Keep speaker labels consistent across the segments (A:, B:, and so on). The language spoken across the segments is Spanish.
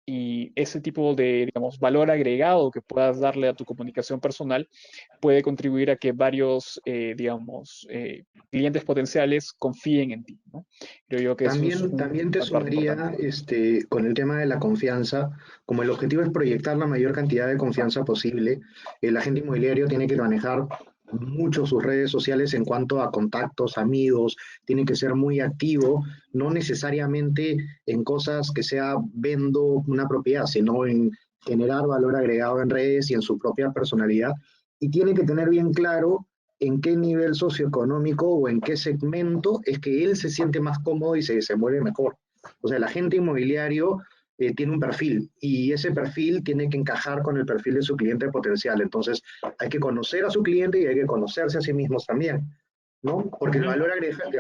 A: y ese tipo de, digamos, valor agregado que puedas darle a tu comunicación personal puede contribuir a que varios, digamos, clientes potenciales confíen en ti, ¿no? Creo yo que eso es
B: También te
A: una parte importante.
B: sumaría con el tema de la confianza, como el objetivo es proyectar la mayor cantidad de confianza posible, el agente inmobiliario tiene que manejar mucho sus redes sociales en cuanto a contactos, amigos, tiene que ser muy activo, no necesariamente en cosas que sea vendo una propiedad, sino en generar valor agregado en redes y en su propia personalidad. Y tiene que tener bien claro en qué nivel socioeconómico o en qué segmento es que él se siente más cómodo y se desenvuelve mejor. O sea, el agente inmobiliario tiene un perfil y ese perfil tiene que encajar con el perfil de su cliente potencial. Entonces, hay que conocer a su cliente y hay que conocerse a sí mismos también, ¿no? Porque el
C: Ujú.
B: valor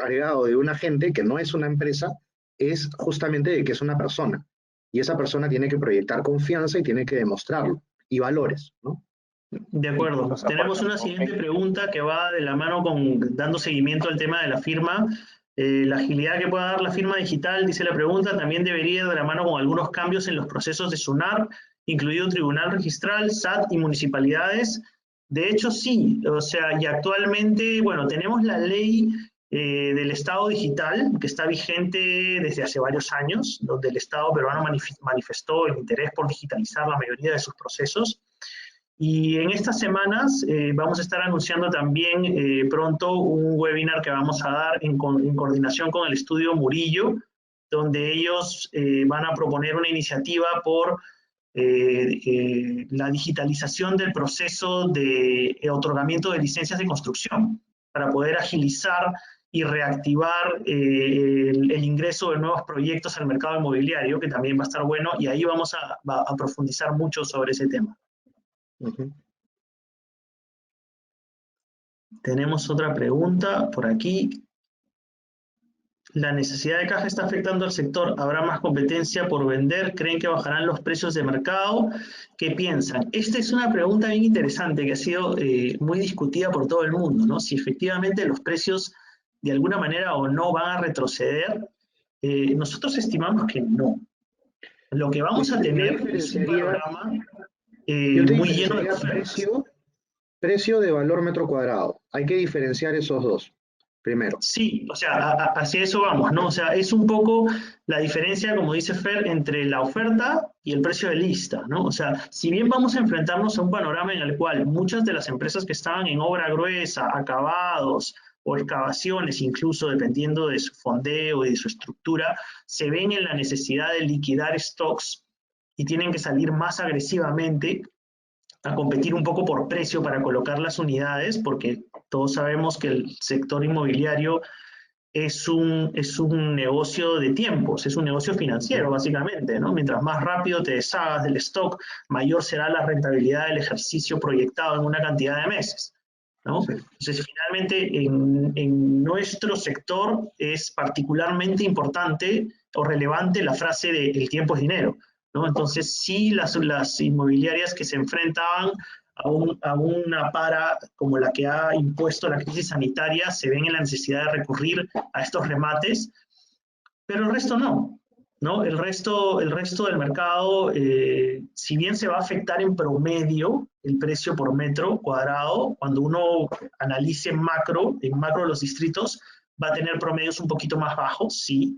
B: agregado de un agente que no es una empresa es justamente de que es una persona. Y esa persona tiene que proyectar confianza y tiene que demostrarlo. Y valores, ¿no?
C: De acuerdo.
A: O sea, por
C: Tenemos una
A: ejemplo,
C: siguiente pregunta que va de la mano con dando seguimiento al tema de la firma. La agilidad que pueda dar la firma digital, dice la pregunta, también debería ir de la mano con algunos cambios en los procesos de SUNAR, incluido Tribunal Registral, SAT y municipalidades. De hecho, sí. O sea, y actualmente, bueno, tenemos la ley del Estado digital, que está vigente desde hace varios años, donde el Estado peruano manifestó el interés por digitalizar la mayoría de sus procesos. Y en estas semanas vamos a estar anunciando también pronto un webinar que vamos a dar en coordinación con el estudio Murillo, donde ellos van a proponer una iniciativa por la digitalización del proceso de otorgamiento de licencias de construcción, para poder agilizar y reactivar el ingreso de nuevos proyectos al mercado inmobiliario, que también va a estar bueno, y ahí vamos a profundizar mucho sobre ese tema.
B: Uh -huh.
C: Tenemos otra pregunta por aquí. ¿La necesidad de caja está afectando al sector? ¿Habrá más competencia por vender? ¿Creen que bajarán los precios de mercado? ¿Qué piensan? Esta es una pregunta bien interesante que ha sido muy discutida por todo el mundo, ¿no? Si efectivamente los precios de alguna manera o no van a retroceder. Nosotros estimamos que no. Lo que vamos a
B: Yo
C: tener es un
B: diferenciaría,
C: panorama
B: yo te
C: muy lleno de
B: diferenciaría
C: ofertas.
B: precio de valor metro cuadrado. Hay que diferenciar esos dos, primero.
C: Sí, o sea, hacia eso vamos, ¿no? O sea, es un poco la diferencia, como dice Fer, entre la oferta y el precio de lista, ¿no? O sea, si bien vamos a enfrentarnos a un panorama en el cual muchas de las empresas que estaban en obra gruesa, acabados o excavaciones, incluso dependiendo de su fondeo y de su estructura, se ven en la necesidad de liquidar stocks y tienen que salir más agresivamente a competir un poco por precio para colocar las unidades, porque todos sabemos que el sector inmobiliario es un negocio de tiempos, es un negocio financiero, básicamente, ¿no? Mientras más rápido te deshagas del stock, mayor será la rentabilidad del ejercicio proyectado en una cantidad de meses, ¿no?
B: Sí.
C: Entonces, finalmente, en nuestro sector es particularmente importante o relevante la frase de el tiempo es dinero, ¿no? Entonces, sí, las inmobiliarias que se enfrentaban a una para como la que ha impuesto la crisis sanitaria se ven en la necesidad de recurrir a estos remates, pero el resto no. ¿No? El resto del mercado, si bien se va a afectar en promedio el precio por metro cuadrado, cuando uno analice en macro los distritos, va a tener promedios un poquito más bajos, sí,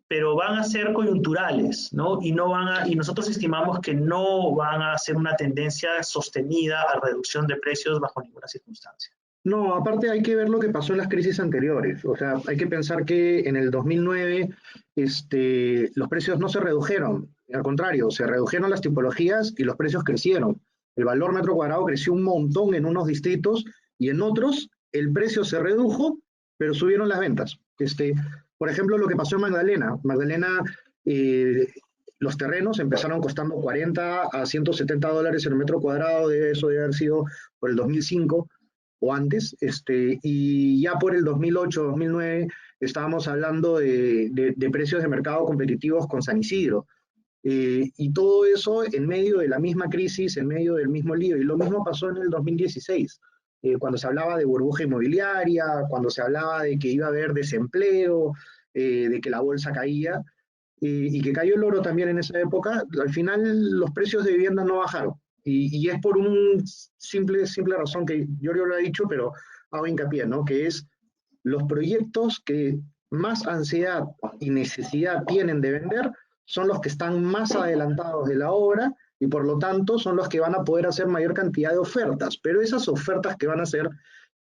C: pero van a ser coyunturales, ¿no? Y nosotros estimamos que no van a ser una tendencia sostenida a reducción de precios bajo ninguna circunstancia.
B: No, aparte hay que ver lo que pasó en las crisis anteriores. O sea, hay que pensar que en el 2009 los precios no se redujeron. Al contrario, se redujeron las tipologías y los precios crecieron. El valor metro cuadrado creció un montón en unos distritos y en otros el precio se redujo, pero subieron las ventas. Por ejemplo, lo que pasó en Magdalena. Magdalena, eh, los terrenos empezaron costando 40 a 170 dólares el metro cuadrado, de eso debe haber sido por el 2005 o antes, y ya por el 2008, 2009 estábamos hablando de precios de mercado competitivos con San Isidro. Y todo eso en medio de la misma crisis, en medio del mismo lío. Y lo mismo pasó en el 2016, cuando se hablaba de burbuja inmobiliaria, cuando se hablaba de que iba a haber desempleo, de que la bolsa caía. y que cayó el oro también en esa época, al final los precios de vivienda no bajaron. Y es por un simple razón que Giorgio lo ha dicho, pero hago hincapié, ¿no? Que es los proyectos que más ansiedad y necesidad tienen de vender son los que están más adelantados de la obra y por lo tanto son los que van a poder hacer mayor cantidad de ofertas. Pero esas ofertas que van a hacer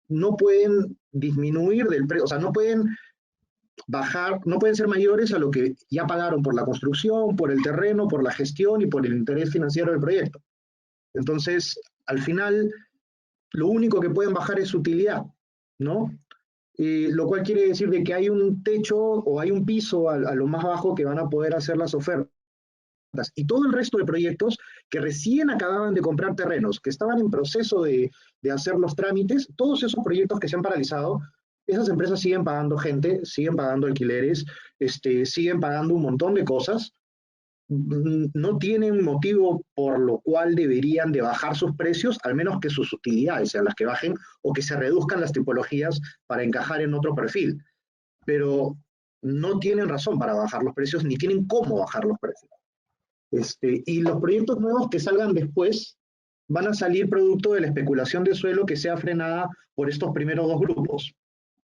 B: no pueden disminuir del precio, o sea, no pueden bajar, no pueden ser mayores a lo que ya pagaron por la construcción, por el terreno, por la gestión y por el interés financiero del proyecto. Entonces, al final, lo único que pueden bajar es utilidad, ¿no? Lo cual quiere decir de que hay un techo o hay un piso a lo más bajo que van a poder hacer las ofertas. Y todo el resto de proyectos que recién acababan de comprar terrenos, que estaban en proceso de hacer los trámites, todos esos proyectos que se han paralizado, esas empresas siguen pagando gente, siguen pagando alquileres, siguen pagando un montón de cosas, no tienen motivo por lo cual deberían de bajar sus precios, al menos que sus utilidades sean las que bajen o que se reduzcan las tipologías para encajar en otro perfil. Pero no tienen razón para bajar los precios ni tienen cómo bajar los precios. Y los proyectos nuevos que salgan después van a salir producto de la especulación de suelo que sea frenada por estos primeros dos grupos.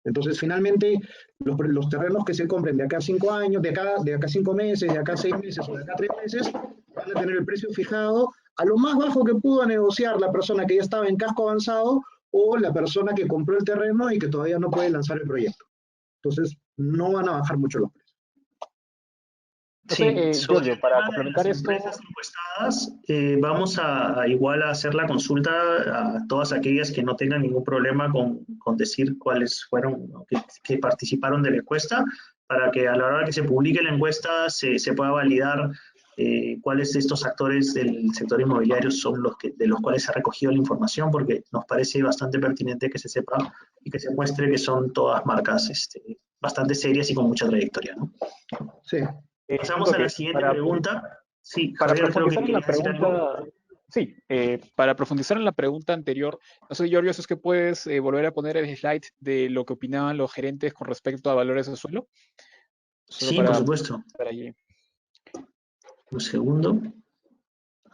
B: Entonces, finalmente, los terrenos que se compren de acá a 5 años, de acá a 5 meses, de acá a 6 meses o de acá a 3 meses, van a tener el precio fijado a lo más bajo que pudo negociar la persona que ya estaba en casco avanzado o la persona que compró el terreno y que todavía no puede lanzar el proyecto. Entonces, no van a bajar mucho los precios.
A: No
C: Sí,
A: sé,
C: sobre
A: Giorgio,
C: el
A: para
C: tema de las
A: complementar
C: empresas
A: esto,
C: encuestadas, vamos a igual a hacer la consulta a todas aquellas que no tengan ningún problema con decir cuáles fueron, ¿no? que participaron de la encuesta, para que a la hora que se publique la encuesta se pueda validar cuáles de estos actores del sector inmobiliario son los que, de los cuales se ha recogido la información, porque nos parece bastante pertinente que se sepa y que se muestre que son todas marcas bastante serias y con mucha trayectoria, ¿no?
B: Sí.
A: un
C: Pasamos a la
A: toque,
C: siguiente pregunta. Sí,
A: para
C: Javier, creo que
A: profundizar en la
C: querías decir algo.
A: pregunta, sí, para profundizar en la pregunta anterior, no sé, Giorgio, si es que puedes volver a poner el slide de lo que opinaban los gerentes con respecto a valores de suelo, solo
C: Sí, por
A: para
C: supuesto.
A: estar allí.
C: Un segundo.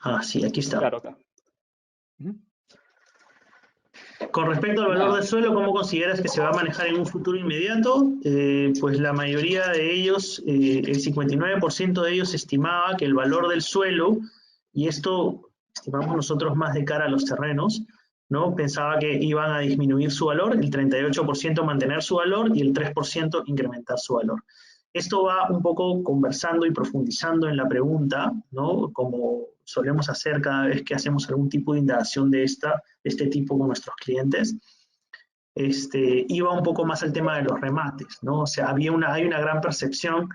C: Ah, sí, aquí está.
A: Claro, acá. Ujú.
C: Con respecto al valor
A: Nada,
C: del suelo, ¿cómo consideras que se va a manejar en un futuro inmediato? Pues la mayoría de ellos, el 59% de ellos estimaba que el valor del suelo, y esto estimamos nosotros más de cara a los terrenos, ¿no? Pensaba que iban a disminuir su valor, el 38% mantener su valor y el 3% incrementar su valor. Esto va un poco conversando y profundizando en la pregunta, ¿no? Como solemos hacer cada vez que hacemos algún tipo de indagación de este tipo con nuestros clientes. Iba un poco más al tema de los remates, ¿no? O sea, hay una gran percepción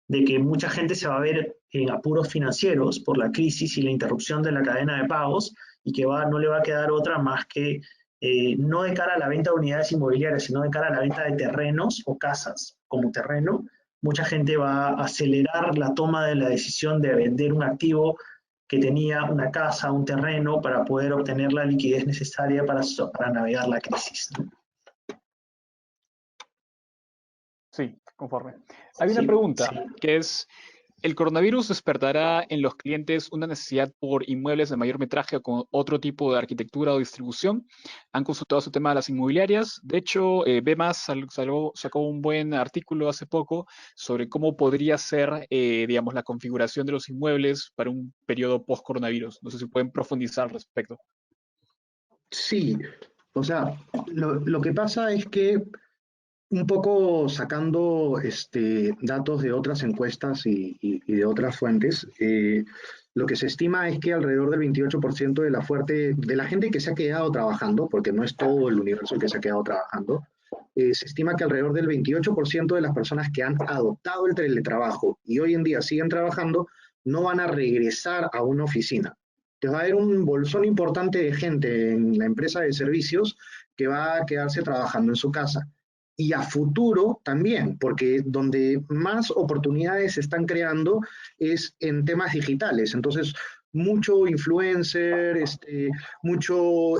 C: de que mucha gente se va a ver en apuros financieros por la crisis y la interrupción de la cadena de pagos y que no le va a quedar otra más que no de cara a la venta de unidades inmobiliarias, sino de cara a la venta de terrenos o casas como terreno. Mucha gente va a acelerar la toma de la decisión de vender un activo que tenía una casa, un terreno, para poder obtener la liquidez necesaria para navegar la crisis, ¿no?
A: sí, conforme. Hay una
C: Sí,
A: pregunta
C: sí.
A: que es, ¿el coronavirus despertará en los clientes una necesidad por inmuebles de mayor metraje o con otro tipo de arquitectura o distribución? ¿Han consultado su tema de las inmobiliarias? De hecho, BEMAS sacó un buen artículo hace poco sobre cómo podría ser, digamos, la configuración de los inmuebles para un periodo post-coronavirus. No sé si pueden profundizar al respecto.
B: Sí, o sea, lo que pasa es que un poco sacando datos de otras encuestas y de otras fuentes, lo que se estima es que alrededor del 28% de la gente que se ha quedado trabajando, porque no es todo el universo el que se ha quedado trabajando, se estima que alrededor del 28% de las personas que han adoptado el teletrabajo y hoy en día siguen trabajando, no van a regresar a una oficina. Entonces va a haber un bolsón importante de gente en la empresa de servicios que va a quedarse trabajando en su casa y a futuro también, porque donde más oportunidades se están creando es en temas digitales. Entonces, mucho influencer, mucho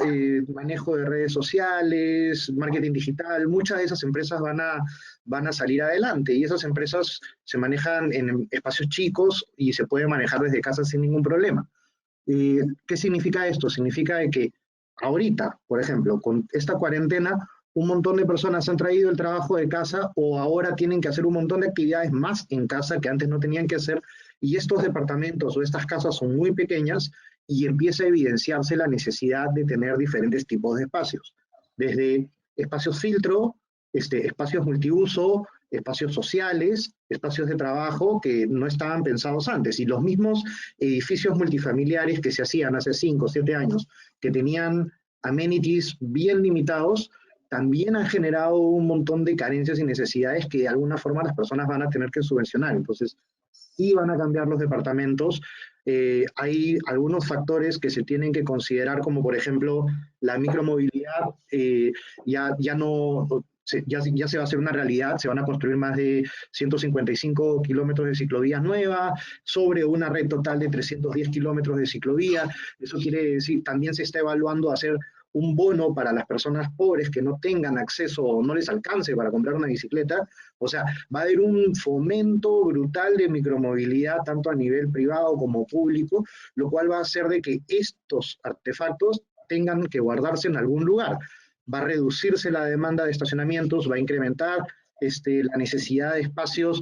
B: manejo de redes sociales, marketing digital, muchas de esas empresas van a salir adelante y esas empresas se manejan en espacios chicos y se pueden manejar desde casa sin ningún problema. ¿Qué significa esto? Significa de que ahorita, por ejemplo, con esta cuarentena, un montón de personas han traído el trabajo de casa o ahora tienen que hacer un montón de actividades más en casa que antes no tenían que hacer y estos departamentos o estas casas son muy pequeñas y empieza a evidenciarse la necesidad de tener diferentes tipos de espacios, desde espacios filtro, espacios multiuso, espacios sociales, espacios de trabajo que no estaban pensados antes. Y los mismos edificios multifamiliares que se hacían hace 5 o 7 años, que tenían amenities bien limitados, también han generado un montón de carencias y necesidades que de alguna forma las personas van a tener que subvencionar. Entonces, sí van a cambiar los departamentos. Hay algunos factores que se tienen que considerar, como por ejemplo la micromovilidad, ya no, ya se va a hacer una realidad, se van a construir más de 155 kilómetros de ciclovías nuevas, sobre una red total de 310 kilómetros de ciclovía. Eso quiere decir, también se está evaluando hacer un bono para las personas pobres que no tengan acceso o no les alcance para comprar una bicicleta. O sea, va a haber un fomento brutal de micromovilidad, tanto a nivel privado como público, lo cual va a hacer de que estos artefactos tengan que guardarse en algún lugar. Va a reducirse la demanda de estacionamientos, va a incrementar la necesidad de espacios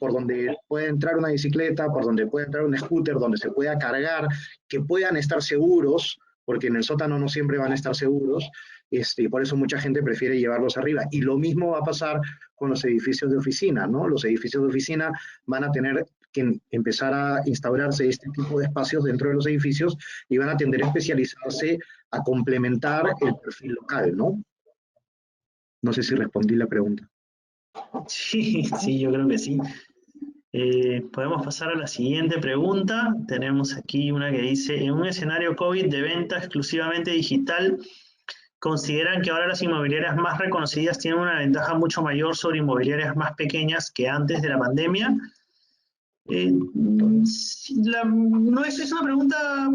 B: por donde pueda entrar una bicicleta, por donde pueda entrar un scooter, donde se pueda cargar, que puedan estar seguros, porque en el sótano no siempre van a estar seguros, y por eso mucha gente prefiere llevarlos arriba. Y lo mismo va a pasar con los edificios de oficina, ¿no? Los edificios de oficina van a tener que empezar a instaurarse este tipo de espacios dentro de los edificios y van a tender a especializarse a complementar el perfil local, ¿no? No sé si respondí la pregunta.
C: Sí, sí, yo creo que sí. Podemos pasar a la siguiente pregunta. Tenemos aquí una que dice, en un escenario COVID de venta exclusivamente digital, ¿consideran que ahora las inmobiliarias más reconocidas tienen una ventaja mucho mayor sobre inmobiliarias más pequeñas que antes de la pandemia? No es una pregunta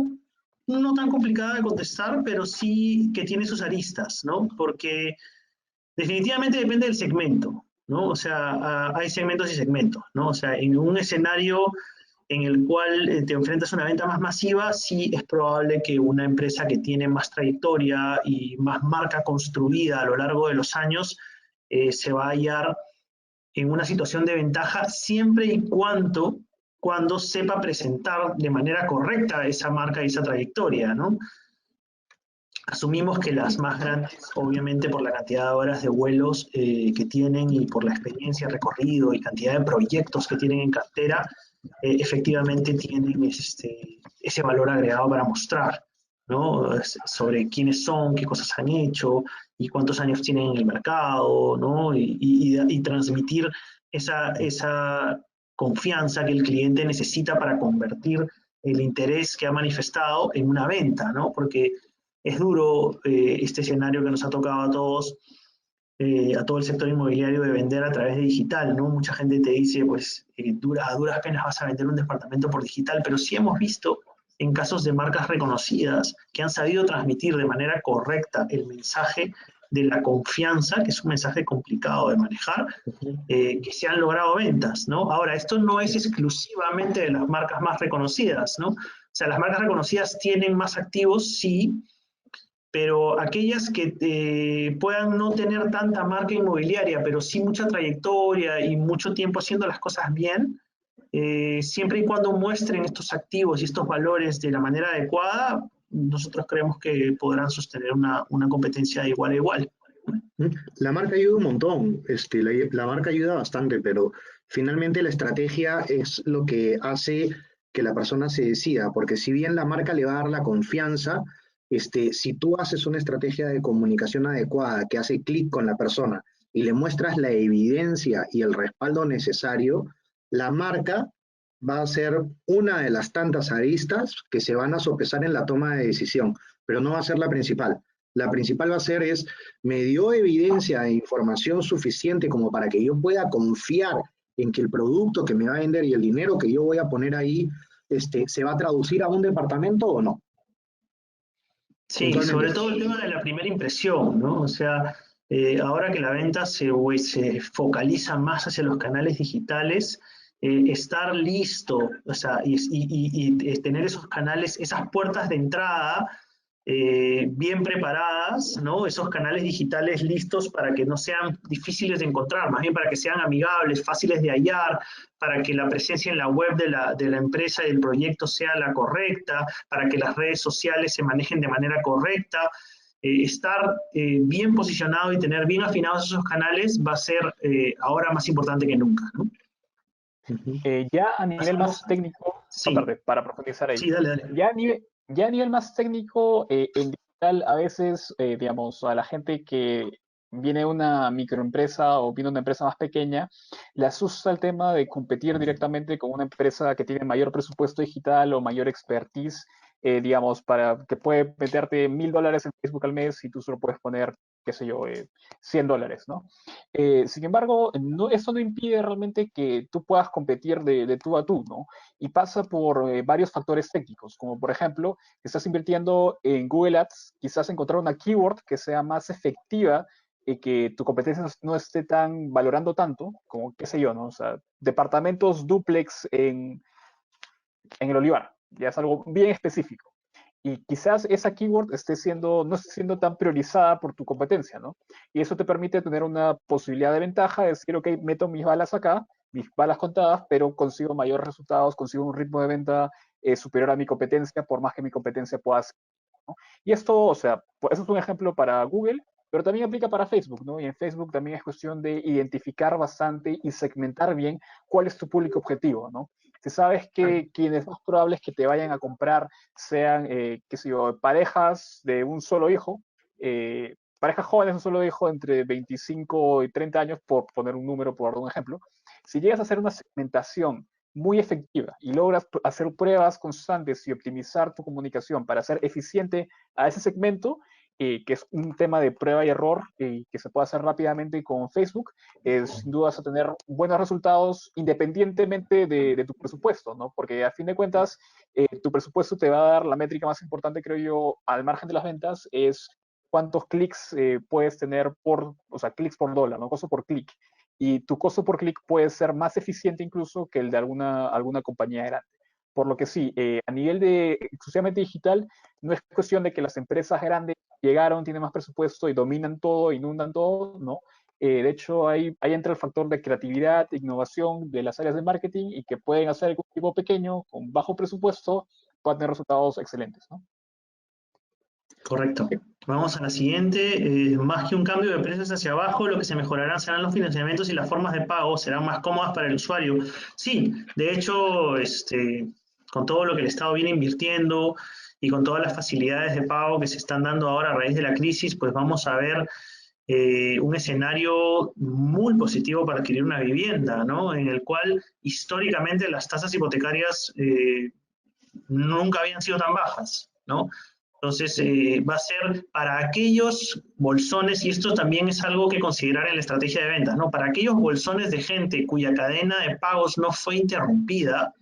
C: no tan complicada de contestar, pero sí que tiene sus aristas, ¿no? Porque definitivamente depende del segmento, ¿no? O sea, hay segmentos y segmentos, ¿no? O sea, en un escenario en el cual te enfrentas a una venta más masiva, sí es probable que una empresa que tiene más trayectoria y más marca construida a lo largo de los años se va a hallar en una situación de ventaja siempre y cuando sepa presentar de manera correcta esa marca y esa trayectoria, ¿no? Asumimos que las más grandes, obviamente por la cantidad de horas de vuelos que tienen y por la experiencia, recorrido y cantidad de proyectos que tienen en cartera, efectivamente tienen ese valor agregado para mostrar, ¿no? Sobre quiénes son, qué cosas han hecho y cuántos años tienen en el mercado, ¿no? Y transmitir esa confianza que el cliente necesita para convertir el interés que ha manifestado en una venta, ¿no? Porque es duro este escenario que nos ha tocado a todos, a todo el sector inmobiliario, de vender a través de digital, ¿no? Mucha gente te dice, pues, a duras penas vas a vender un departamento por digital, pero sí hemos visto en casos de marcas reconocidas que han sabido transmitir de manera correcta el mensaje de la confianza, que es un mensaje complicado de manejar, que se han logrado ventas, ¿no? Ahora, esto no es exclusivamente de las marcas más reconocidas, ¿no? O sea, las marcas reconocidas tienen más activos, sí, pero aquellas que puedan no tener tanta marca inmobiliaria, pero sí mucha trayectoria y mucho tiempo haciendo las cosas bien, siempre y cuando muestren estos activos y estos valores de la manera adecuada, nosotros creemos que podrán sostener una competencia de igual a igual.
B: La marca ayuda un montón, la marca ayuda bastante, pero finalmente la estrategia es lo que hace que la persona se decida, porque si bien la marca le va a dar la confianza, si tú haces una estrategia de comunicación adecuada que hace clic con la persona y le muestras la evidencia y el respaldo necesario, la marca va a ser una de las tantas aristas que se van a sopesar en la toma de decisión, pero no va a ser la principal. La principal va a ser me dio evidencia e información suficiente como para que yo pueda confiar en que el producto que me va a vender y el dinero que yo voy a poner ahí ¿se va a traducir a un departamento o no?
C: Sí, sobre todo el tema de la primera impresión, ¿no? O sea, ahora que la venta se focaliza más hacia los canales digitales, estar listo, o sea, y tener esos canales, esas puertas de entrada bien preparadas, ¿no? Esos canales digitales listos para que no sean difíciles de encontrar, más bien para que sean amigables, fáciles de hallar, para que la presencia en la web de la empresa y del proyecto sea la correcta, para que las redes sociales se manejen de manera correcta. Estar bien posicionado y tener bien afinados esos canales va a ser ahora más importante que nunca, ¿no?
A: Ya a nivel más técnico,
C: Sí,
A: aparte, para profundizar ahí,
C: sí, dale, dale.
A: ya a nivel más técnico, en digital, a veces, digamos, a la gente que viene de una microempresa o viene de una empresa más pequeña, le asusta el tema de competir directamente con una empresa que tiene mayor presupuesto digital o mayor expertise, digamos, para que puede meterte $1,000 en Facebook al mes y tú solo puedes poner, qué sé yo, $100, ¿no? Sin embargo, eso no impide realmente que tú puedas competir de tú a tú, ¿no? Y pasa por varios factores técnicos, como por ejemplo, estás invirtiendo en Google Ads, quizás encontrar una keyword que sea más efectiva y que tu competencia no esté tan valorando tanto, como qué sé yo, ¿no? O sea, departamentos duplex en el Olivar, ya es algo bien específico. Y quizás esa keyword no esté siendo tan priorizada por tu competencia, ¿no? Y eso te permite tener una posibilidad de ventaja, de decir, ok, meto mis balas acá, mis balas contadas, pero consigo mayores resultados, consigo un ritmo de venta superior a mi competencia, por más que mi competencia pueda hacer, ¿no? Y esto, o sea, pues eso es un ejemplo para Google, pero también aplica para Facebook, ¿no? Y en Facebook también es cuestión de identificar bastante y segmentar bien cuál es tu público objetivo, ¿no? Si sabes que quienes más probable es que te vayan a comprar sean, qué sé yo, parejas de un solo hijo, parejas jóvenes de un solo hijo entre 25 y 30 años, por poner un número, por dar un ejemplo, si llegas a hacer una segmentación muy efectiva y logras hacer pruebas constantes y optimizar tu comunicación para ser eficiente a ese segmento, que es un tema de prueba y error que se puede hacer rápidamente con Facebook, sin duda vas a tener buenos resultados independientemente de tu presupuesto, ¿no? Porque a fin de cuentas, tu presupuesto te va a dar la métrica más importante, creo yo, al margen de las ventas, es cuántos clics puedes tener o sea, clics por dólar, ¿no? Costo por clic. Y tu costo por clic puede ser más eficiente incluso que el de alguna compañía grande. Por lo que sí, a nivel de exclusivamente digital, no es cuestión de que las empresas grandes llegaron, tienen más presupuesto y dominan todo, inundan todo, ¿no? De hecho, ahí entra el factor de creatividad, innovación de las áreas de marketing y que pueden hacer que un equipo pequeño con bajo presupuesto pueda tener resultados excelentes, ¿no?
C: Correcto. Vamos a la siguiente. Más que un cambio de precios hacia abajo, lo que se mejorará serán los financiamientos y las formas de pago, serán más cómodas para el usuario. Sí, de hecho, con todo lo que el Estado viene invirtiendo y con todas las facilidades de pago que se están dando ahora a raíz de la crisis, pues vamos a ver un escenario muy positivo para adquirir una vivienda, ¿no? En el cual históricamente las tasas hipotecarias nunca habían sido tan bajas, ¿no? Entonces, va a ser para aquellos bolsones, y esto también es algo que considerar en la estrategia de ventas, ¿no? Para aquellos bolsones de gente cuya cadena de pagos no fue interrumpida,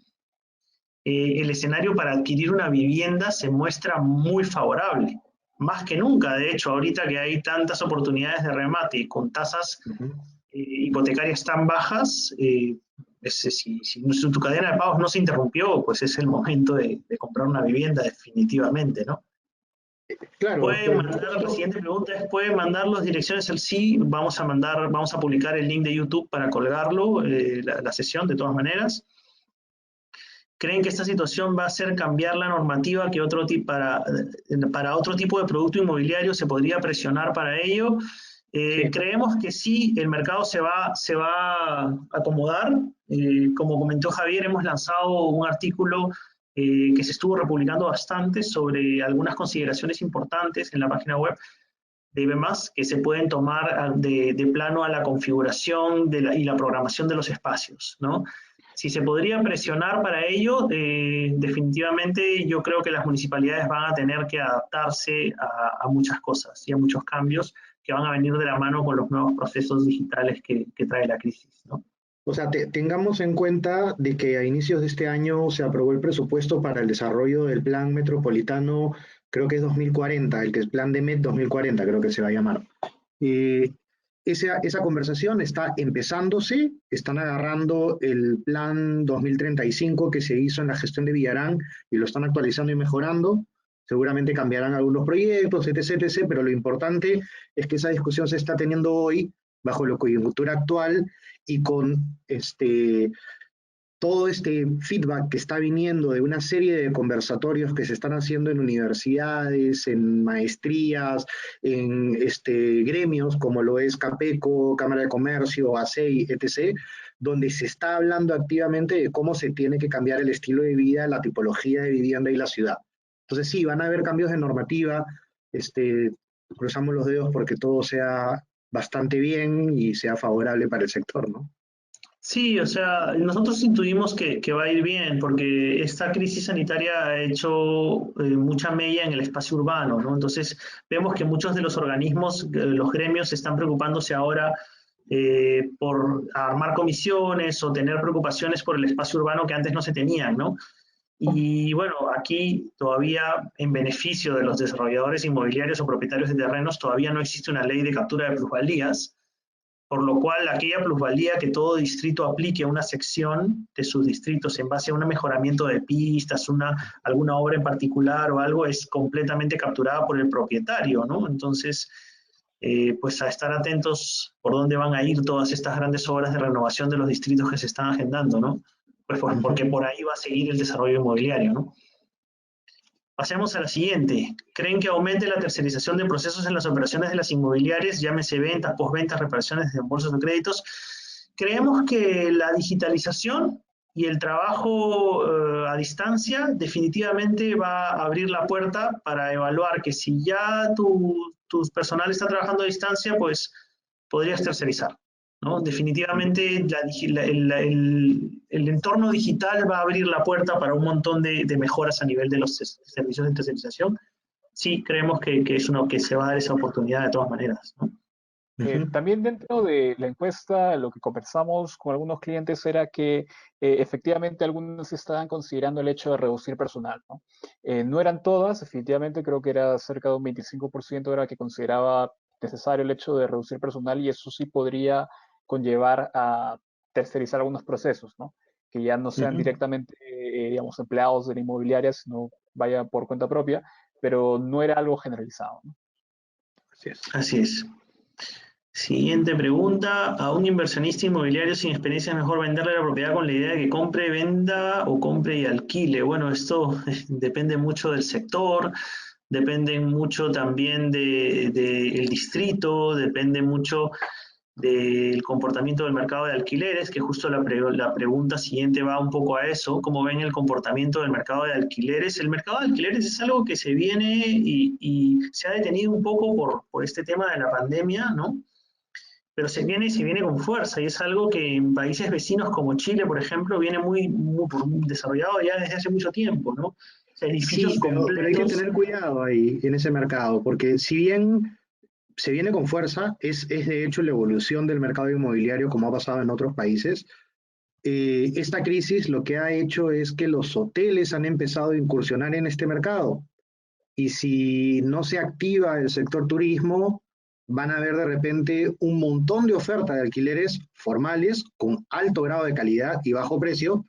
C: el escenario para adquirir una vivienda se muestra muy favorable. Más que nunca, de hecho, ahorita que hay tantas oportunidades de remate con tasas hipotecarias tan bajas, si tu cadena de pagos no se interrumpió, pues es el momento de comprar una vivienda definitivamente, ¿no?
B: Claro,
C: Pueden
B: claro.
C: mandar, la siguiente pregunta es, ¿pueden mandar las direcciones al sí? Vamos a publicar el link de YouTube para colgarlo, la sesión de todas maneras. ¿Creen que esta situación va a hacer cambiar la normativa que para otro tipo de producto inmobiliario se podría presionar para ello?
B: Sí.
C: Creemos que sí, el mercado se va a acomodar. Como comentó Javier, hemos lanzado un artículo que se estuvo republicando bastante sobre algunas consideraciones importantes en la página web de IBMAS que se pueden tomar de plano a la configuración y la programación de los espacios, ¿no? Si se podría presionar para ello, definitivamente yo creo que las municipalidades van a tener que adaptarse a muchas cosas y a muchos cambios que van a venir de la mano con los nuevos procesos digitales que trae la crisis, ¿no?
B: O sea, tengamos en cuenta de que a inicios de este año se aprobó el presupuesto para el desarrollo del Plan Metropolitano, creo que es 2040, el que es Plan de Met 2040, creo que se va a llamar. Eh, esa conversación está empezándose, están agarrando el Plan 2035 que se hizo en la gestión de Villarán y lo están actualizando y mejorando. Seguramente cambiarán algunos proyectos, etc., etc., pero lo importante es que esa discusión se está teniendo hoy bajo la coyuntura actual y con todo este feedback que está viniendo de una serie de conversatorios que se están haciendo en universidades, en maestrías, en gremios como lo es CAPECO, Cámara de Comercio, ASEI, etc., donde se está hablando activamente de cómo se tiene que cambiar el estilo de vida, la tipología de vivienda y la ciudad. Entonces sí, van a haber cambios de normativa, cruzamos los dedos porque todo sea bastante bien y sea favorable para el sector, ¿no?
C: Sí, o sea, nosotros intuimos que va a ir bien, porque esta crisis sanitaria ha hecho mucha mella en el espacio urbano, ¿no? Entonces, vemos que muchos de los organismos, los gremios, están preocupándose ahora por armar comisiones o tener preocupaciones por el espacio urbano que antes no se tenían, ¿no? Y bueno, aquí todavía en beneficio de los desarrolladores inmobiliarios o propietarios de terrenos, todavía no existe una ley de captura de plusvalías, por lo cual aquella plusvalía que todo distrito aplique a una sección de sus distritos en base a un mejoramiento de pistas, alguna obra en particular o algo, es completamente capturada por el propietario, ¿no? Entonces, pues a estar atentos por dónde van a ir todas estas grandes obras de renovación de los distritos que se están agendando, ¿no? Pues porque por ahí va a seguir el desarrollo inmobiliario, ¿no? Pasemos a la siguiente. ¿Creen que aumente la tercerización de procesos en las operaciones de las inmobiliarias, llámese ventas, postventas, reparaciones, desembolsos de créditos? Creemos que la digitalización y el trabajo a distancia definitivamente va a abrir la puerta para evaluar que si ya tu personal está trabajando a distancia, pues podrías tercerizar, ¿no? Definitivamente el entorno digital va a abrir la puerta para un montón de mejoras a nivel de los servicios de tercerización. Sí, creemos que es uno que se va a dar esa oportunidad de todas maneras, ¿no?
A: También dentro de la encuesta, lo que conversamos con algunos clientes era que efectivamente algunos estaban considerando el hecho de reducir personal, ¿no? No eran todas, definitivamente creo que era cerca de un 25% era que consideraba necesario el hecho de reducir personal y eso sí podría conllevar a tercerizar algunos procesos, ¿no? Que ya no sean directamente, digamos, empleados de la inmobiliaria, sino vaya por cuenta propia, pero no era algo generalizado, ¿no?
B: Así es.
C: Así es. Siguiente pregunta. ¿A un inversionista inmobiliario sin experiencia es mejor venderle la propiedad con la idea de que compre, venda o compre y alquile? Bueno, esto depende mucho del sector, depende mucho también del distrito, depende mucho del comportamiento del mercado de alquileres, que justo la pregunta siguiente va un poco a eso. ¿Cómo ven el comportamiento del mercado de alquileres? El mercado de alquileres es algo que se viene y se ha detenido un poco por este tema de la pandemia, ¿no? Pero se viene y se viene con fuerza, y es algo que en países vecinos como Chile, por ejemplo, viene muy desarrollado ya desde hace mucho tiempo, ¿no? O sea, edificios
B: Sí, pero hay que
C: completos.
B: tener cuidado ahí en ese mercado, porque si bien se viene con fuerza, es de hecho la evolución del mercado inmobiliario como ha pasado en otros países. Esta crisis lo que ha hecho es que los hoteles han empezado a incursionar en este mercado y si no se activa el sector turismo, van a haber de repente un montón de ofertas de alquileres formales con alto grado de calidad y bajo precio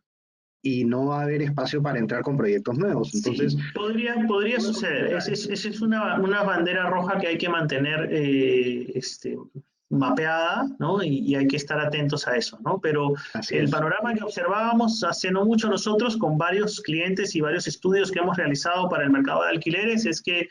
B: y no va a haber espacio para entrar con proyectos nuevos. Entonces,
C: Sí, podría suceder. Esa es una bandera roja que hay que mantener mapeada, ¿no? Y hay que estar atentos a eso, ¿no? Pero
B: así
C: el
B: es.
C: panorama que observábamos hace no mucho nosotros con varios clientes y varios estudios que hemos realizado para el mercado de alquileres es que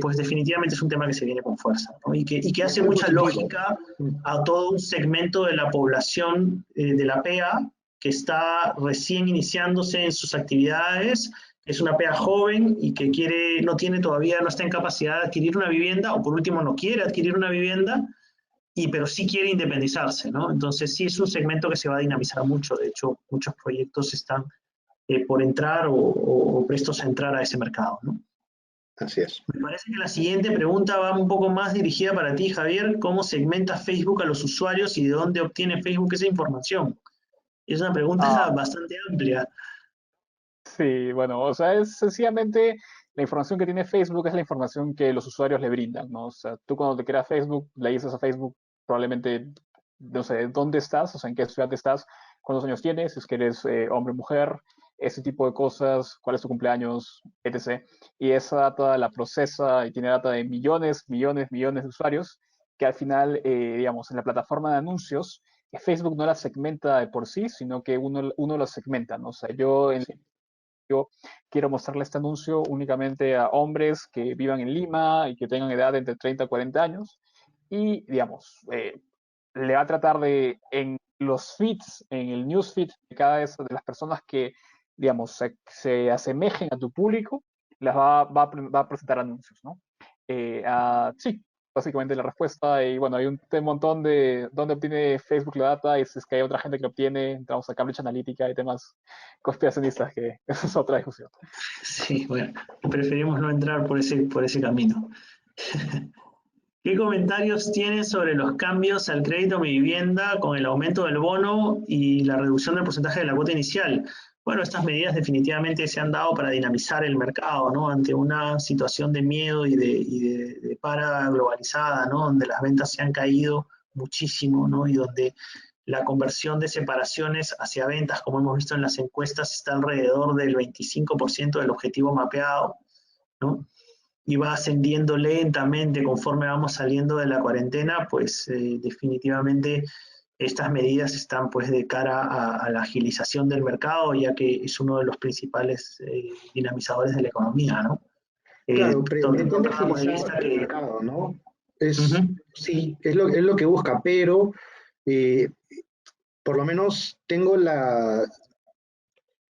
C: pues definitivamente es un tema que se viene con fuerza, ¿no? Y que
B: Es
C: hace
B: muy
C: mucha
B: positivo.
C: lógica a todo un segmento de la población de la PEA que está recién iniciándose en sus actividades, es una PEA joven y que no tiene todavía, no está en capacidad de adquirir una vivienda, o por último no quiere adquirir una vivienda, pero sí quiere independizarse, ¿no? Entonces sí es un segmento que se va a dinamizar mucho, de hecho muchos proyectos están por entrar o prestos a entrar a ese mercado, ¿no?
B: Así es.
C: Me parece que la siguiente pregunta va un poco más dirigida para ti, Javier. ¿Cómo segmenta Facebook a los usuarios y de dónde obtiene Facebook esa información? Es una pregunta
A: Ah,
C: bastante amplia.
A: sí, bueno, o sea, es sencillamente la información que tiene Facebook es la información que los usuarios le brindan, ¿no? O sea, tú cuando te creas Facebook, le dices a Facebook probablemente, no sé, dónde estás, o sea, en qué ciudad estás, cuántos años tienes, si es que eres hombre o mujer, ese tipo de cosas, cuál es tu cumpleaños, etc. Y esa data la procesa y tiene data de millones, millones, millones de usuarios que al final, digamos, en la plataforma de anuncios, Facebook no la segmenta de por sí, sino que uno la segmenta, ¿no? O sea, yo quiero mostrarle este anuncio únicamente a hombres que vivan en Lima y que tengan edad entre 30 y 40 años. Y, digamos, le va a tratar de, en los feeds, en el newsfeed de cada una de las personas que, digamos, se asemejen a tu público, va a presentar anuncios, ¿no? Sí, básicamente la respuesta. Y bueno, hay un montón de dónde obtiene Facebook la data y si es que hay otra gente que lo obtiene, entramos a Cambridge Analytica y temas conspiracionistas, que eso es otra discusión.
C: Sí, bueno, preferimos no entrar por ese camino. ¿Qué comentarios tienes sobre los cambios al crédito a mi vivienda con el aumento del bono y la reducción del porcentaje de la cuota inicial? Bueno, estas medidas definitivamente se han dado para dinamizar el mercado, ¿no? Ante una situación de miedo de para globalizada, ¿no? Donde las ventas se han caído muchísimo, ¿no? Y donde la conversión de separaciones hacia ventas, como hemos visto en las encuestas, está alrededor del 25% del objetivo mapeado, ¿no? Y va ascendiendo lentamente conforme vamos saliendo de la cuarentena, pues definitivamente estas medidas están pues de cara a la agilización del mercado, ya que es uno de los principales dinamizadores de la economía, ¿no?
B: Claro,
C: No
B: pretende
C: perdamos de
B: agilizar
C: vista
B: el
C: que...
B: mercado, ¿no?
C: Uh -huh.
B: Sí, es lo que busca, pero eh, por lo menos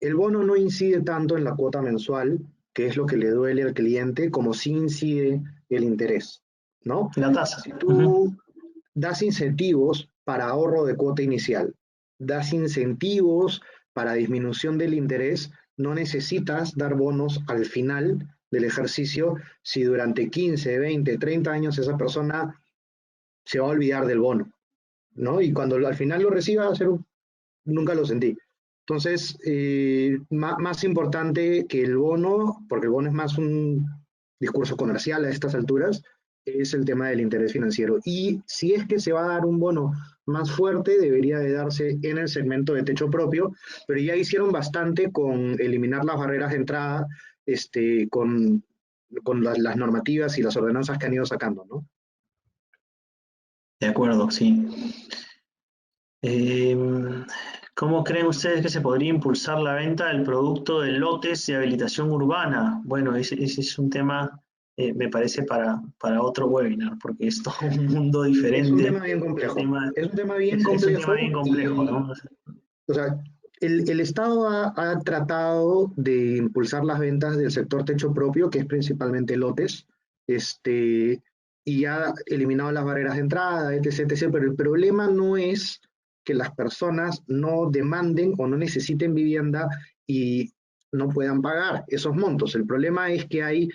B: el bono no incide tanto en la cuota mensual, que es lo que le duele al cliente, como sí incide el interés, ¿no?
C: La tasa.
B: Si
C: Uh -huh.
B: tú das incentivos para ahorro de cuota inicial, das incentivos para disminución del interés, no necesitas dar bonos al final del ejercicio si durante 15, 20, 30 años esa persona se va a olvidar del bono, ¿no? Y cuando al final lo reciba, va a ser nunca lo sentí. Entonces, más importante que el bono, porque el bono es más un discurso comercial a estas alturas, es el tema del interés financiero. Y si es que se va a dar un bono más fuerte, debería de darse en el segmento de techo propio, pero ya hicieron bastante con eliminar las barreras de entrada, con las normativas y las ordenanzas que han ido sacando, ¿no?
C: De acuerdo, sí. ¿Cómo creen ustedes que se podría impulsar la venta del producto de lotes de habilitación urbana? Bueno, ese es un tema, me parece, para otro webinar, porque es todo un mundo
B: Es un
C: diferente.
B: tema bien complejo.
C: Tema,
B: Es un tema bien
C: es un tema
B: complejo
C: bien complejo,
B: y,
C: ¿no?
B: o sea, el Estado ha tratado de impulsar las ventas del sector techo propio, que es principalmente lotes, y ha eliminado las barreras de entrada, etc., etc., pero el problema no es que las personas no demanden o no necesiten vivienda y no puedan pagar esos montos. El problema es que hay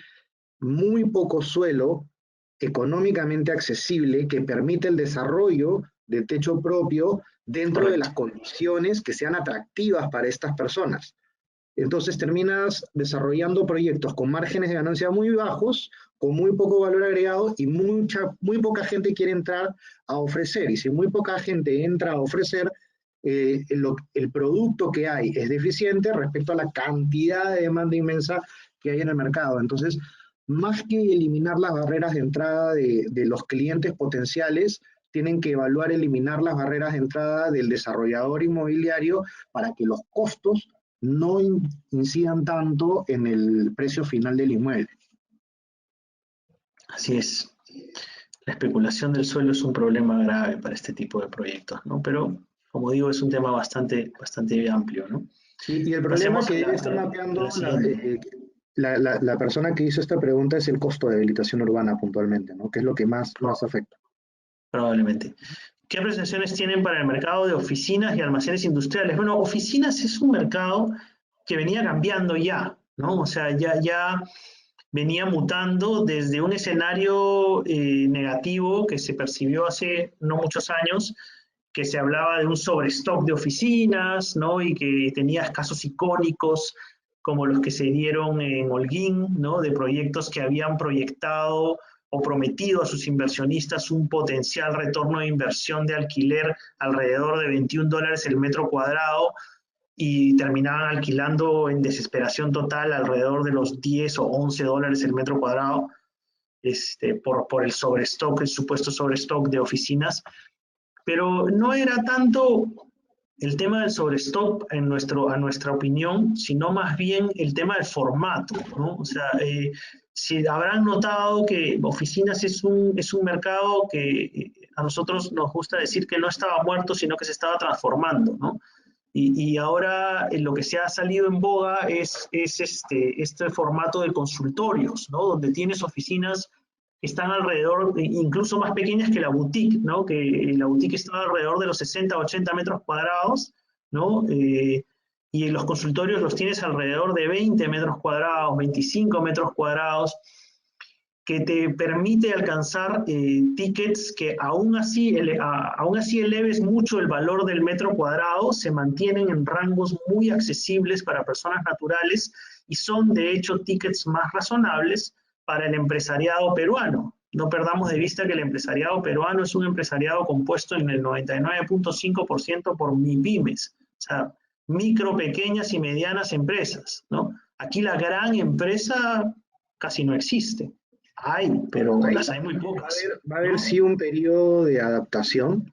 B: muy poco suelo económicamente accesible que permite el desarrollo del techo propio dentro de
C: Correcto.
B: las condiciones que sean atractivas para estas personas. Entonces terminas desarrollando proyectos con márgenes de ganancia muy bajos, con muy poco valor agregado y muy poca gente quiere entrar a ofrecer. Y si muy poca gente entra a ofrecer, el producto que hay es deficiente respecto a la cantidad de demanda inmensa que hay en el mercado. Entonces, más que eliminar las barreras de entrada de los clientes potenciales, tienen que evaluar eliminar las barreras de entrada del desarrollador inmobiliario para que los costos no incidan tanto en el precio final del inmueble.
C: Así es. La especulación del suelo es un problema grave para este tipo de proyectos, ¿no? Pero, como digo, es un tema bastante amplio, ¿no?
B: Y el problema
C: Pasemos
B: que debe estar
C: a la
B: mapeando
C: siguiente.
B: la persona que hizo esta pregunta es el costo de habilitación urbana puntualmente, ¿no? Que es lo que más afecta.
C: Probablemente. ¿Qué apreciaciones tienen para el mercado de oficinas y almacenes industriales? Bueno, oficinas es un mercado que venía cambiando ya, ¿no? O sea, ya venía mutando desde un escenario negativo que se percibió hace no muchos años, que se hablaba de un sobrestock de oficinas, ¿no? Y que tenía casos icónicos como los que se dieron en Holguín, ¿no? De proyectos que habían proyectado o prometido a sus inversionistas un potencial retorno de inversión de alquiler alrededor de $21 el metro cuadrado, y terminaban alquilando en desesperación total alrededor de los 10 o $11 el metro cuadrado, por el sobrestock, el supuesto sobrestock de oficinas. Pero no era tanto el tema del sobrestock a nuestra opinión, sino más bien el tema del formato, ¿no? O sea, si habrán notado que oficinas es un mercado que a nosotros nos gusta decir que no estaba muerto, sino que se estaba transformando, ¿no? Y ahora lo que se ha salido en boga es este formato de consultorios, ¿no? Donde tienes oficinas que están alrededor, incluso más pequeñas que la boutique, ¿no? Que la boutique está alrededor de los 60, 80 metros cuadrados, ¿no? Y los consultorios los tienes alrededor de 20 metros cuadrados, 25 metros cuadrados, que te permite alcanzar tickets que aún así eleves mucho el valor del metro cuadrado, se mantienen en rangos muy accesibles para personas naturales y son de hecho tickets más razonables para el empresariado peruano. No perdamos de vista que el empresariado peruano es un empresariado compuesto en el 99.5% por MIPYMES, o sea, micro, pequeñas y medianas empresas, ¿no? Aquí la gran empresa casi no existe. Hay, pero las hay muy pocas.
B: Va a haber
C: ¿no?
B: sí un periodo de adaptación.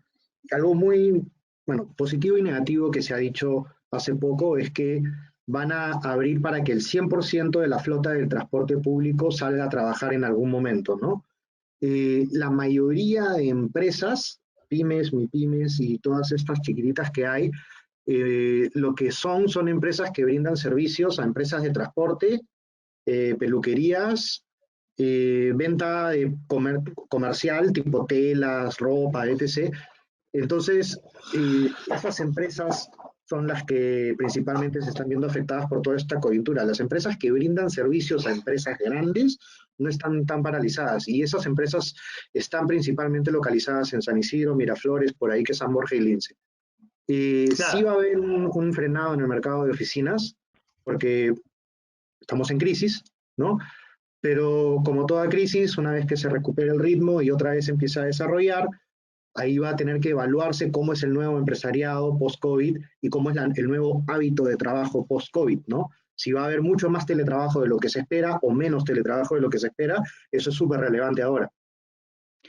B: Algo muy, bueno, positivo y negativo que se ha dicho hace poco es que van a abrir para que el 100% de la flota del transporte público salga a trabajar en algún momento, ¿no? La mayoría de empresas, pymes, mipymes y todas estas chiquititas que hay, lo que son empresas que brindan servicios a empresas de transporte, peluquerías, venta de comercial, tipo telas, ropa, etc. Entonces, esas empresas son las que principalmente se están viendo afectadas por toda esta coyuntura. Las empresas que brindan servicios a empresas grandes no están tan paralizadas y esas empresas están principalmente localizadas en San Isidro, Miraflores, por ahí que San Borja y Lince. Sí
C: Claro.
B: va a haber un frenado en el mercado de oficinas porque estamos en crisis, ¿no? Pero como toda crisis, una vez que se recupere el ritmo y otra vez empieza a desarrollar, ahí va a tener que evaluarse cómo es el nuevo empresariado post-COVID y cómo es el nuevo hábito de trabajo post-COVID, ¿no? Si va a haber mucho más teletrabajo de lo que se espera o menos teletrabajo de lo que se espera, eso es súper relevante ahora.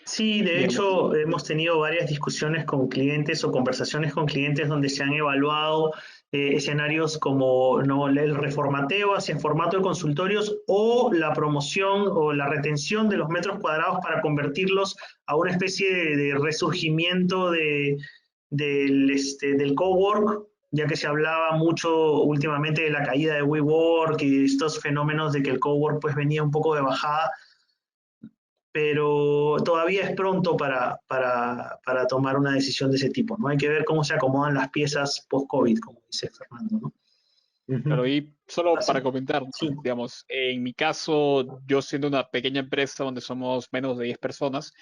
C: Sí, de
A: Digamos,
C: hecho, hemos tenido varias discusiones con clientes o conversaciones con clientes donde se han evaluado escenarios como, ¿no?, el reformateo hacia formato de consultorios o la promoción o la retención de los metros cuadrados para convertirlos a una especie de resurgimiento del cowork, ya que se hablaba mucho últimamente de la caída de WeWork y estos fenómenos de que el cowork pues venía un poco de bajada, pero todavía es pronto para tomar una decisión de ese tipo, ¿no? Hay que ver cómo se acomodan las piezas post-COVID, como dice Fernando, ¿no?
B: Uh
A: claro,
B: -huh.
A: y solo
C: Así,
A: para comentar,
C: sí.
A: digamos, en mi caso, yo siendo una pequeña empresa donde somos menos de 10 personas,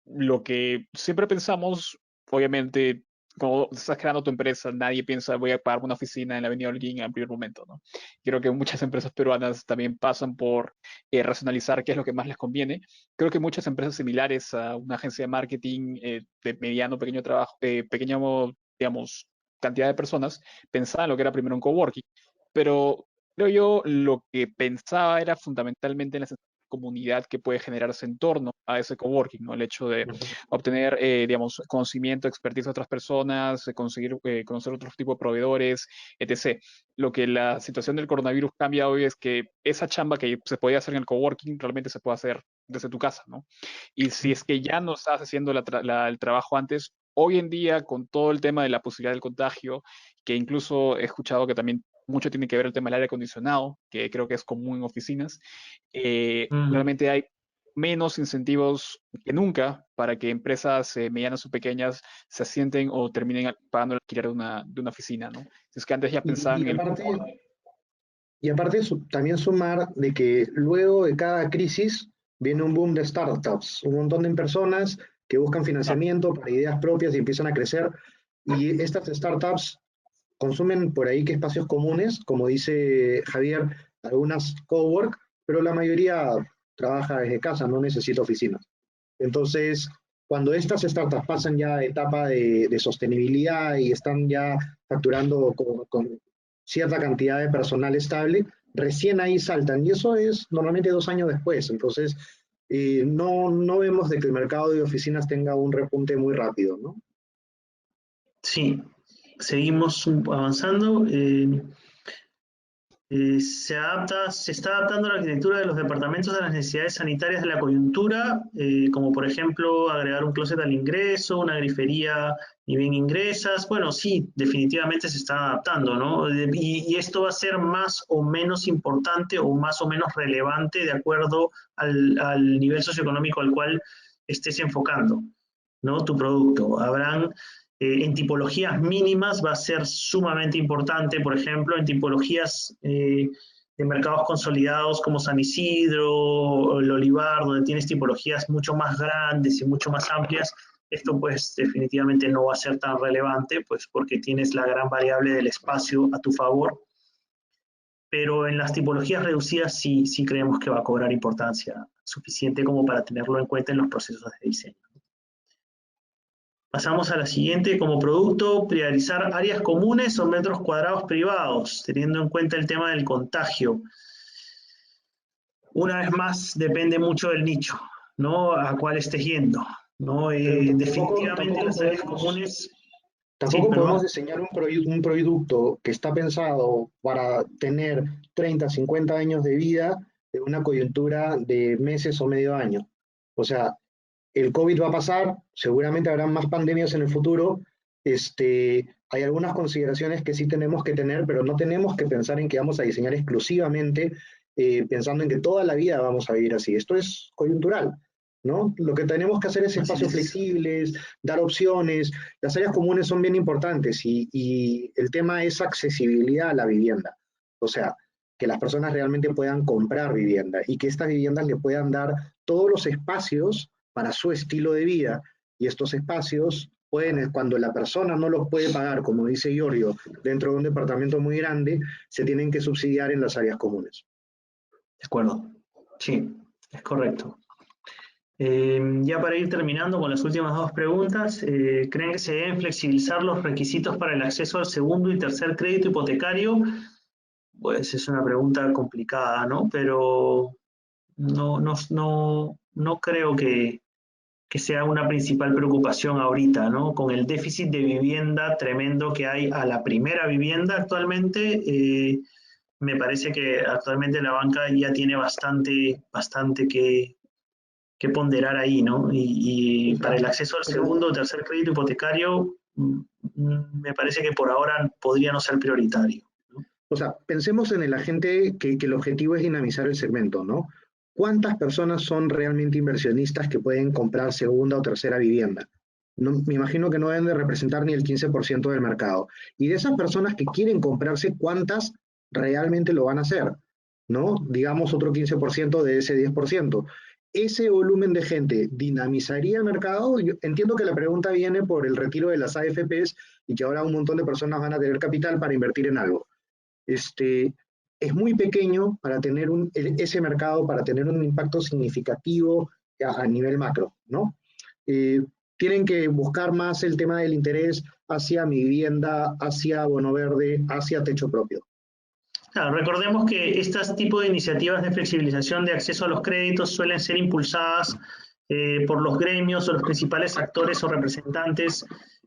A: lo que siempre pensamos, obviamente, cuando estás creando tu empresa, nadie piensa voy a pagar una oficina en la Avenida Holguín al primer momento, ¿no? Creo que muchas empresas peruanas también pasan por racionalizar qué es lo que más les conviene. Creo que muchas empresas similares a una agencia de marketing de mediano, pequeño trabajo, pequeño, digamos, cantidad de personas, pensaba en lo que era primero un coworking, pero creo yo lo que pensaba era fundamentalmente en la comunidad que puede generarse en torno a ese coworking, ¿no? El hecho de obtener, digamos, conocimiento, expertise de otras personas, conseguir conocer otros tipos de proveedores, etc. Lo que la situación del coronavirus cambia hoy es que esa chamba que se podía hacer en el coworking realmente se puede hacer desde tu casa, ¿no? Y si es que ya no estás haciendo el trabajo antes, hoy en día, con todo el tema de la posibilidad del contagio, que incluso he escuchado que también mucho tiene que ver el tema del aire acondicionado, que creo que es común en oficinas,
C: Mm.
A: realmente hay menos incentivos que nunca para que empresas medianas o pequeñas se asienten o terminen pagando el alquiler de una oficina, ¿no? Es que antes ya pensaban
B: Y
A: en el
B: aparte,
A: confort.
B: Y aparte también sumar de que luego de cada crisis viene un boom de startups, un montón de personas que buscan financiamiento para ideas propias y empiezan a crecer. Y estas startups consumen por ahí que espacios comunes, como dice Javier, algunas cowork, pero la mayoría trabaja desde casa, no necesita oficinas. Entonces, cuando estas startups pasan ya de etapa de sostenibilidad y están ya facturando con cierta cantidad de personal estable, recién ahí saltan. Y eso es normalmente 2 años después. Entonces, no vemos de que el mercado de oficinas tenga un repunte muy rápido, ¿no?
C: Sí, seguimos avanzando. Se está adaptando la arquitectura de los departamentos a las necesidades sanitarias de la coyuntura, como por ejemplo agregar un closet al ingreso, una grifería y bien ingresas. Bueno, sí, definitivamente se está adaptando, ¿no? Y esto va a ser más o menos importante o más o menos relevante de acuerdo al nivel socioeconómico al cual estés enfocando, ¿no? Tu producto. Habrán en tipologías mínimas va a ser sumamente importante, por ejemplo, en tipologías de mercados consolidados como San Isidro, el Olivar, donde tienes tipologías mucho más grandes y mucho más amplias, esto pues definitivamente no va a ser tan relevante, pues porque tienes la gran variable del espacio a tu favor, pero en las tipologías reducidas sí creemos que va a cobrar importancia suficiente como para tenerlo en cuenta en los procesos de diseño. Pasamos a la siguiente, como producto, priorizar áreas comunes o metros cuadrados privados, teniendo en cuenta el tema del contagio. Una vez más, depende mucho del nicho, ¿no? A cuál estés yendo, ¿no?
B: Pero
C: Definitivamente las áreas comunes, sí,
B: tampoco podemos
C: perdón.
B: diseñar un producto que está pensado para tener 30, 50 años de vida en una coyuntura de meses o medio año. O sea, el COVID va a pasar, seguramente habrá más pandemias en el futuro. Hay algunas consideraciones que sí tenemos que tener, pero no tenemos que pensar en que vamos a diseñar exclusivamente pensando en que toda la vida vamos a vivir así. Esto es coyuntural, ¿no? Lo que tenemos que hacer es
C: Así
B: espacios
C: es.
B: flexibles, dar opciones. Las áreas comunes son bien importantes y el tema es accesibilidad a la vivienda. O sea, que las personas realmente puedan comprar vivienda y que estas viviendas le puedan dar todos los espacios para su estilo de vida. Y estos espacios pueden, cuando la persona no los puede pagar, como dice Giorgio, dentro de un departamento muy grande, se tienen que subsidiar en las áreas comunes.
C: De acuerdo. Sí, es correcto. Ya para ir terminando con las últimas dos preguntas, ¿creen que se deben flexibilizar los requisitos para el acceso al segundo y tercer crédito hipotecario? Pues es una pregunta complicada, ¿no? Pero no creo que sea una principal preocupación ahorita, ¿no? Con el déficit de vivienda tremendo que hay a la primera vivienda actualmente, me parece que actualmente la banca ya tiene bastante que ponderar ahí, ¿no? Y para el acceso al
B: Pero,
C: segundo o tercer crédito hipotecario, me parece que por ahora podría no ser prioritario.
B: o sea, pensemos en el agente que el objetivo es dinamizar el segmento, ¿no? ¿Cuántas personas son realmente inversionistas que pueden comprar segunda o tercera vivienda? No, me imagino que no deben de representar ni el 15% del mercado. Y de esas personas que quieren comprarse, ¿cuántas realmente lo van a hacer? ¿No? Digamos otro 15% de ese 10%. ¿Ese volumen de gente dinamizaría el mercado? Yo entiendo que la pregunta viene por el retiro de las AFPs y que ahora un montón de personas van a tener capital para invertir en algo. este, es muy pequeño para tener ese mercado, para tener un impacto significativo a nivel macro, ¿no? Tienen que buscar más el tema del interés hacia mi vivienda, hacia bono verde, hacia techo propio.
C: Claro, recordemos que estos tipos de iniciativas de flexibilización de acceso a los créditos suelen ser impulsadas por los gremios o los principales actores o representantes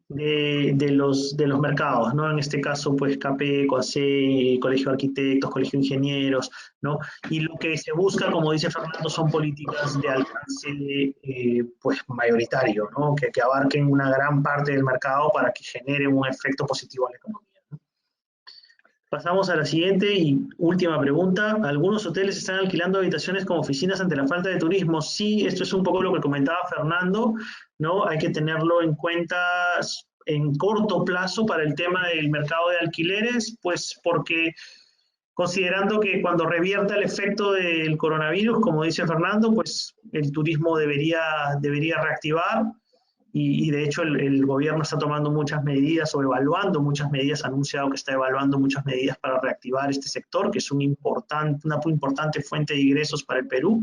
C: de los mercados, ¿no? En este caso, pues CAPE, COACE, Colegio de Arquitectos, Colegio de Ingenieros, ¿no? Y lo que se busca, como dice Fernando, son políticas de alcance pues mayoritario, ¿no? Que abarquen una gran parte del mercado para que generen un efecto positivo a la economía. Pasamos a la siguiente y última pregunta. ¿Algunos hoteles están alquilando habitaciones como oficinas ante la falta de turismo? Sí, esto es un poco lo que comentaba Fernando, ¿no? Hay que tenerlo en cuenta en corto plazo para el tema del mercado de alquileres, pues porque considerando que cuando revierta el efecto del coronavirus, como dice Fernando, pues el turismo debería reactivar y de hecho el gobierno está tomando muchas medidas o evaluando muchas medidas, ha anunciado que está evaluando muchas medidas para reactivar este sector, que es una importante fuente de ingresos para el Perú.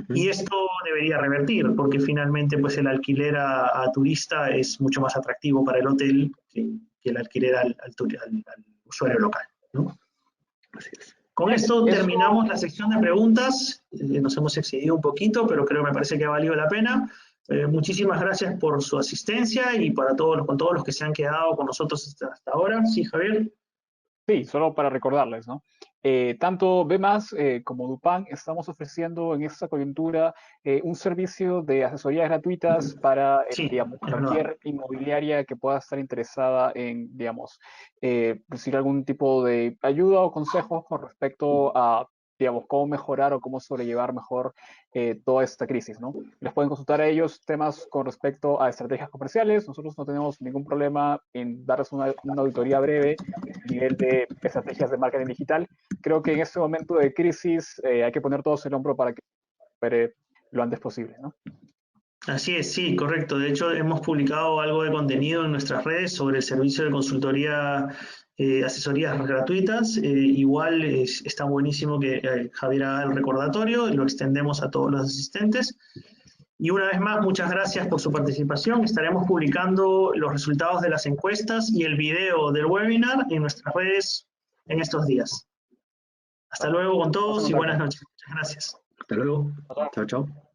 C: Y esto debería revertir, porque finalmente pues el alquiler a turista es mucho más atractivo para el hotel que el alquiler al usuario local, ¿no?
B: Así es.
C: Con esto terminamos la sección de preguntas. Nos hemos excedido un poquito, pero creo que me parece que ha valido la pena. Muchísimas gracias por su asistencia y con todos los que se han quedado con nosotros hasta ahora. Sí, Javier.
A: Sí, solo para recordarles, ¿no? Tanto BMAS como Dupan estamos ofreciendo en esta coyuntura un servicio de asesorías gratuitas para,
C: Sí,
A: digamos,
C: es verdad.
A: cualquier inmobiliaria que pueda estar interesada en, digamos, recibir algún tipo de ayuda o consejos con respecto a, digamos, cómo mejorar o cómo sobrellevar mejor toda esta crisis, ¿no? Les pueden consultar a ellos temas con respecto a estrategias comerciales. Nosotros no tenemos ningún problema en darles una auditoría breve a nivel de estrategias de marketing digital. Creo que en este momento de crisis hay que poner todos el hombro para que se recupere lo antes posible, ¿no?
C: Así es, sí, correcto. De hecho, hemos publicado algo de contenido en nuestras redes sobre el servicio de consultoría, asesorías gratuitas. Igual está buenísimo que Javier haga el recordatorio y lo extendemos a todos los asistentes. Y una vez más, muchas gracias por su participación. Estaremos publicando los resultados de las encuestas y el video del webinar en nuestras redes en estos días. Hasta luego con todos y buenas noches. Muchas gracias.
B: Hasta luego. Chao, chao.